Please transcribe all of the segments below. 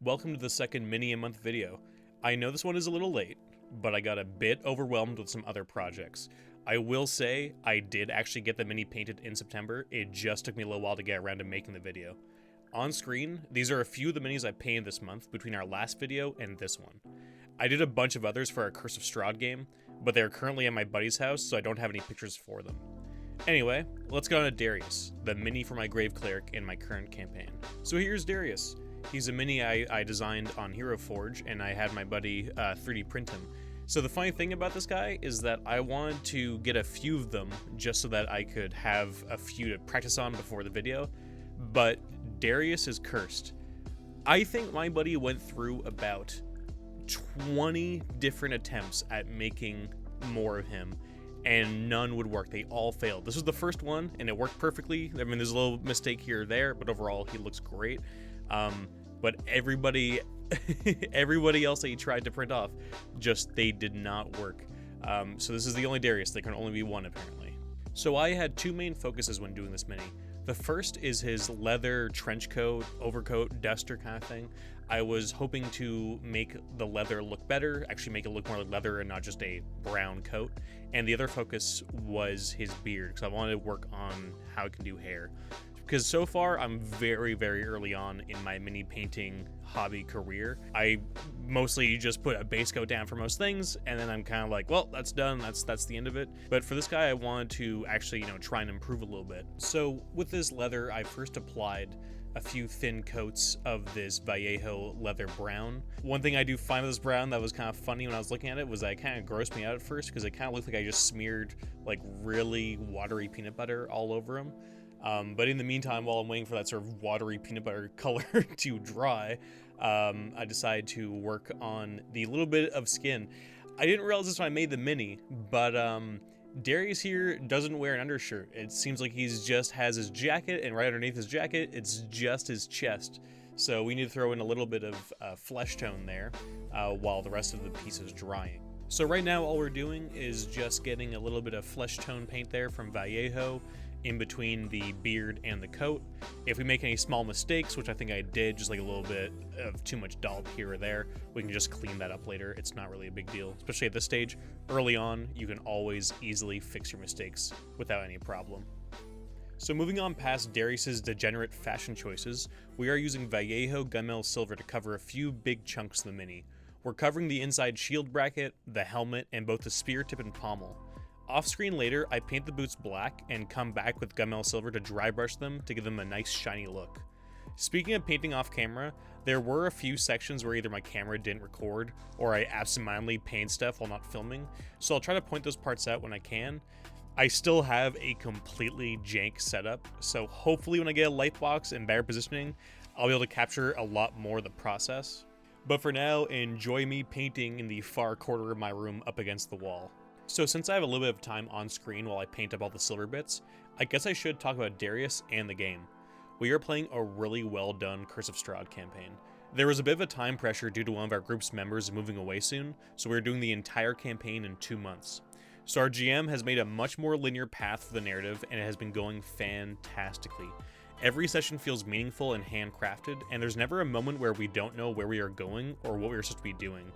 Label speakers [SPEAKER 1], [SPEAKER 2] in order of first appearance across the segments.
[SPEAKER 1] Welcome to the second mini-a-month video. I know this one is a little late, but I got a bit overwhelmed with some other projects. I will say I did actually get the mini painted in September. It just took me a little while to get around to making the video. On screen, these are a few of the minis I painted this month between our last video and this one. I did a bunch of others for our Curse of Strahd game, but they're currently at my buddy's house, so I don't have any pictures for them. Anyway, let's go on to Darius, the mini for my Grave Cleric in my current campaign. So here's Darius. He's a mini I designed on Hero Forge, and I had my buddy 3D print him. So the funny thing about this guy is that I wanted to get a few of them just so that I could have a few to practice on before the video, but Darius is cursed. I think my buddy went through about 20 different attempts at making more of him, and none would work. They all failed. This was the first one, and it worked perfectly. I mean, there's a little mistake here or there, but overall, he looks great. But everybody else that he tried to print off, they did not work. So this is the only Darius. There can only be one, apparently. So I had two main focuses when doing this mini. The first is his leather trench coat, overcoat, duster kind of thing. I was hoping to make the leather look better, actually make it look more like leather and not just a brown coat. And the other focus was his beard, because I wanted to work on how it can do hair. Because so far, I'm very, very early on in my mini painting hobby career. I mostly just put a base coat down for most things, and then I'm kind of like, well, that's done. That's the end of it. But for this guy, I wanted to actually, try and improve a little bit. So with this leather, I first applied a few thin coats of this Vallejo leather brown. One thing I do find with this brown that was kind of funny when I was looking at it was that it kind of grossed me out at first, because it kind of looked like I just smeared like really watery peanut butter all over him. But in the meantime, while I'm waiting for that sort of watery peanut butter color to dry, I decided to work on the little bit of skin. I didn't realize this when I made the mini, but Darius here doesn't wear an undershirt. It seems like he's just has his jacket, and right underneath his jacket, it's just his chest. So we need to throw in a little bit of flesh tone there while the rest of the piece is drying. So right now, all we're doing is just getting a little bit of flesh tone paint there from Vallejo in between the beard and the coat. If we make any small mistakes, which I think I did, just like a little bit of too much dollop here or there, we can just clean that up later. It's not really a big deal, especially at this stage. Early on, you can always easily fix your mistakes without any problem. So moving on past Darius's degenerate fashion choices, we are using Vallejo Gunmetal Silver to cover a few big chunks of the mini. We're covering the inside shield bracket, the helmet, and both the spear tip and pommel. Off-screen later, I paint the boots black and come back with gunmetal silver to dry brush them to give them a nice shiny look. Speaking of painting off camera, there were a few sections where either my camera didn't record or I absentmindedly painted stuff while not filming, so I'll try to point those parts out when I can. I still have a completely jank setup, so hopefully when I get a light box and better positioning, I'll be able to capture a lot more of the process. But for now, enjoy me painting in the far corner of my room up against the wall. So since I have a little bit of time on screen while I paint up all the silver bits, I guess I should talk about Darius and the game. We are playing a really well done Curse of Strahd campaign. There was a bit of a time pressure due to one of our group's members moving away soon, so we're doing the entire campaign in 2 months. So our GM has made a much more linear path for the narrative, and it has been going fantastically. Every session feels meaningful and handcrafted, and there's never a moment where we don't know where we are going or what we are supposed to be doing.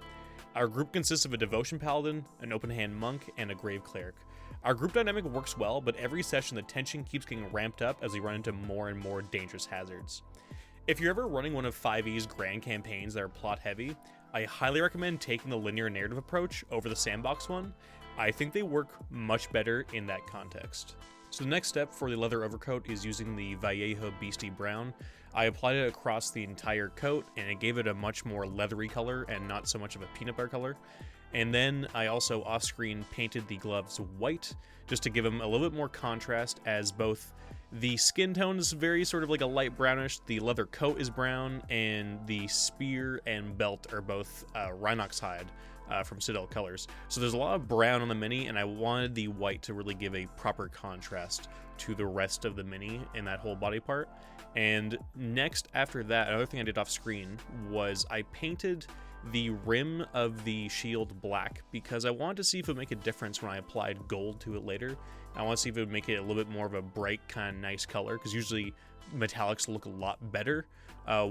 [SPEAKER 1] Our group consists of a Devotion Paladin, an Open Hand Monk, and a Grave Cleric. Our group dynamic works well, but every session the tension keeps getting ramped up as we run into more and more dangerous hazards. If you're ever running one of 5e's grand campaigns that are plot heavy, I highly recommend taking the linear narrative approach over the sandbox one. I think they work much better in that context. So the next step for the leather overcoat is using the Vallejo Beastie Brown. I applied it across the entire coat, and it gave it a much more leathery color and not so much of a peanut butter color. And then I also off-screen painted the gloves white, just to give them a little bit more contrast, as both the skin tone is very sort of like a light brownish, the leather coat is brown, and the spear and belt are both Rhinox hide from Citadel Colors. So there's a lot of brown on the mini, and I wanted the white to really give a proper contrast to the rest of the mini in that whole body part. And next after that, another thing I did off screen was I painted the rim of the shield black, because I wanted to see if it would make a difference when I applied gold to it later. I want to see if it would make it a little bit more of a bright, kind of nice color, because usually metallics look a lot better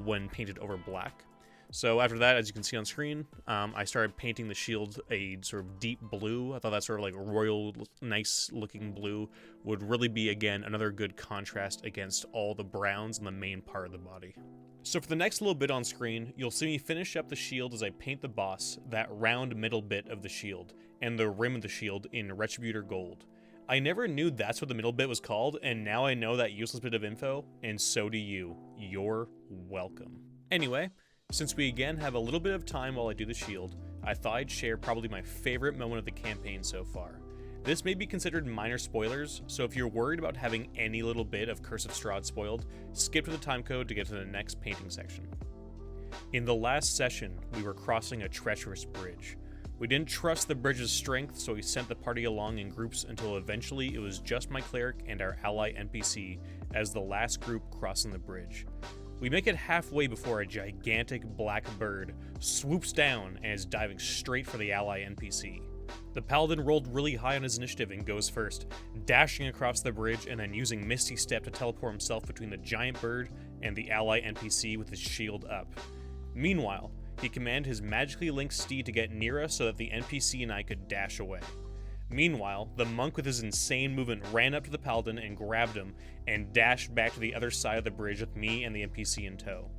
[SPEAKER 1] when painted over black. So after that, as you can see on screen, I started painting the shield a sort of deep blue. I thought that sort of like royal, nice looking blue would really be, again, another good contrast against all the browns on the main part of the body. So for the next little bit on screen, you'll see me finish up the shield as I paint the boss, that round middle bit of the shield, and the rim of the shield in Retributor Gold. I never knew that's what the middle bit was called, and now I know that useless bit of info, and so do you. You're welcome. Anyway, since we again have a little bit of time while I do the shield, I thought I'd share probably my favorite moment of the campaign so far. This may be considered minor spoilers, so if you're worried about having any little bit of Curse of Strahd spoiled, skip to the timecode to get to the next painting section. In the last session, we were crossing a treacherous bridge. We didn't trust the bridge's strength, so we sent the party along in groups until eventually it was just my cleric and our ally NPC as the last group crossing the bridge. We make it halfway before a gigantic black bird swoops down and is diving straight for the ally NPC. The paladin rolled really high on his initiative and goes first, dashing across the bridge and then using Misty Step to teleport himself between the giant bird and the ally NPC with his shield up. Meanwhile, he commanded his magically linked steed to get near us so that the NPC and I could dash away. Meanwhile, the monk with his insane movement ran up to the paladin and grabbed him and dashed back to the other side of the bridge with me and the NPC in tow.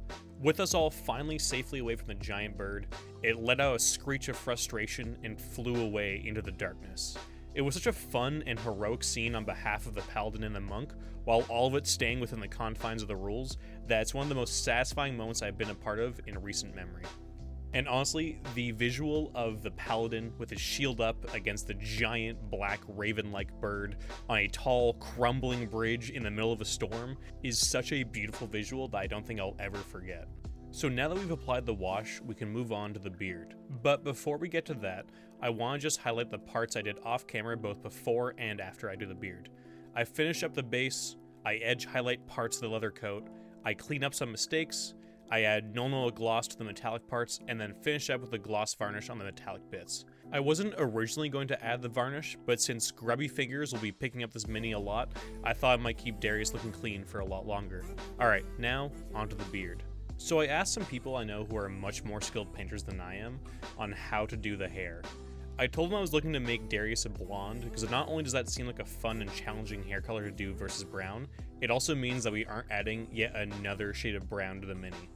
[SPEAKER 1] With us all finally safely away from the giant bird, it let out a screech of frustration and flew away into the darkness. It was such a fun and heroic scene on behalf of the paladin and the monk, while all of it staying within the confines of the rules, that it's one of the most satisfying moments I've been a part of in recent memory. And honestly, the visual of the paladin with his shield up against the giant black raven-like bird on a tall, crumbling bridge in the middle of a storm is such a beautiful visual that I don't think I'll ever forget. So now that we've applied the wash, we can move on to the beard. But before we get to that, I want to just highlight the parts I did off camera both before and after I do the beard. I finish up the base, I edge highlight parts of the leather coat, I clean up some mistakes, I add normal gloss to the metallic parts, and then finish up with the gloss varnish on the metallic bits. I wasn't originally going to add the varnish, but since grubby fingers will be picking up this mini a lot, I thought I might keep Darius looking clean for a lot longer. Alright, now onto the beard. So I asked some people I know who are much more skilled painters than I am on how to do the hair. I told them I was looking to make Darius a blonde, because not only does that seem like a fun and challenging hair color to do versus brown, it also means that we aren't adding yet another shade of brown to the mini.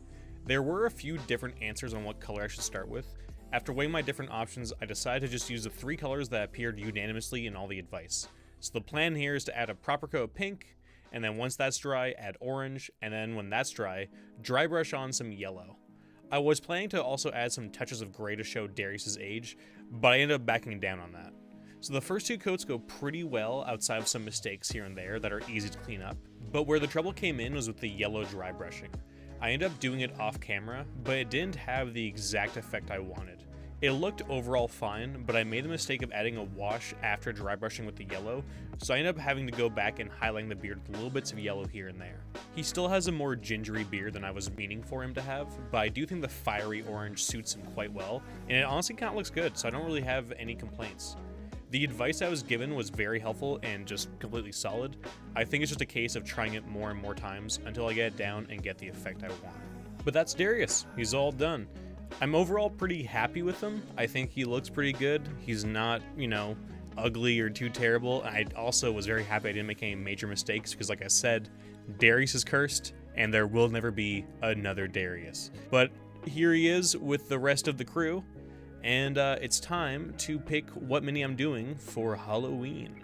[SPEAKER 1] There were a few different answers on what color I should start with. After weighing my different options, I decided to just use the 3 colors that appeared unanimously in all the advice. So the plan here is to add a proper coat of pink, and then once that's dry, add orange, and then when that's dry brush on some yellow. I was planning to also add some touches of gray to show Darius's age, but I ended up backing down on that. So the first 2 coats go pretty well outside of some mistakes here and there that are easy to clean up, but where the trouble came in was with the yellow dry brushing. I ended up doing it off camera, but it didn't have the exact effect I wanted. It looked overall fine, but I made the mistake of adding a wash after dry brushing with the yellow, so I ended up having to go back and highlighting the beard with little bits of yellow here and there. He still has a more gingery beard than I was meaning for him to have, but I do think the fiery orange suits him quite well, and it honestly kind of looks good, so I don't really have any complaints. The advice I was given was very helpful and just completely solid. I think it's just a case of trying it more and more times until I get it down and get the effect I want. But that's Darius. He's all done. I'm overall pretty happy with him. I think he looks pretty good. He's not, ugly or too terrible. I also was very happy I didn't make any major mistakes because, like I said, Darius is cursed and there will never be another Darius. But here he is with the rest of the crew. And it's time to pick what mini I'm doing for Halloween.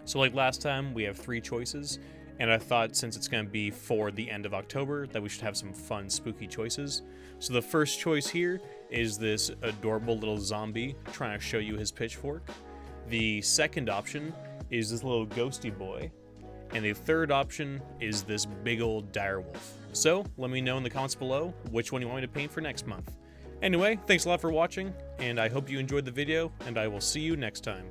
[SPEAKER 1] So like last time, we have 3 choices, and I thought since it's going to be for the end of October that we should have some fun, spooky choices. So the first choice here is this adorable little zombie trying to show you his pitchfork. The second option is this little ghosty boy. And the third option is this big old direwolf. So let me know in the comments below which one you want me to paint for next month. Anyway, thanks a lot for watching, and I hope you enjoyed the video, and I will see you next time.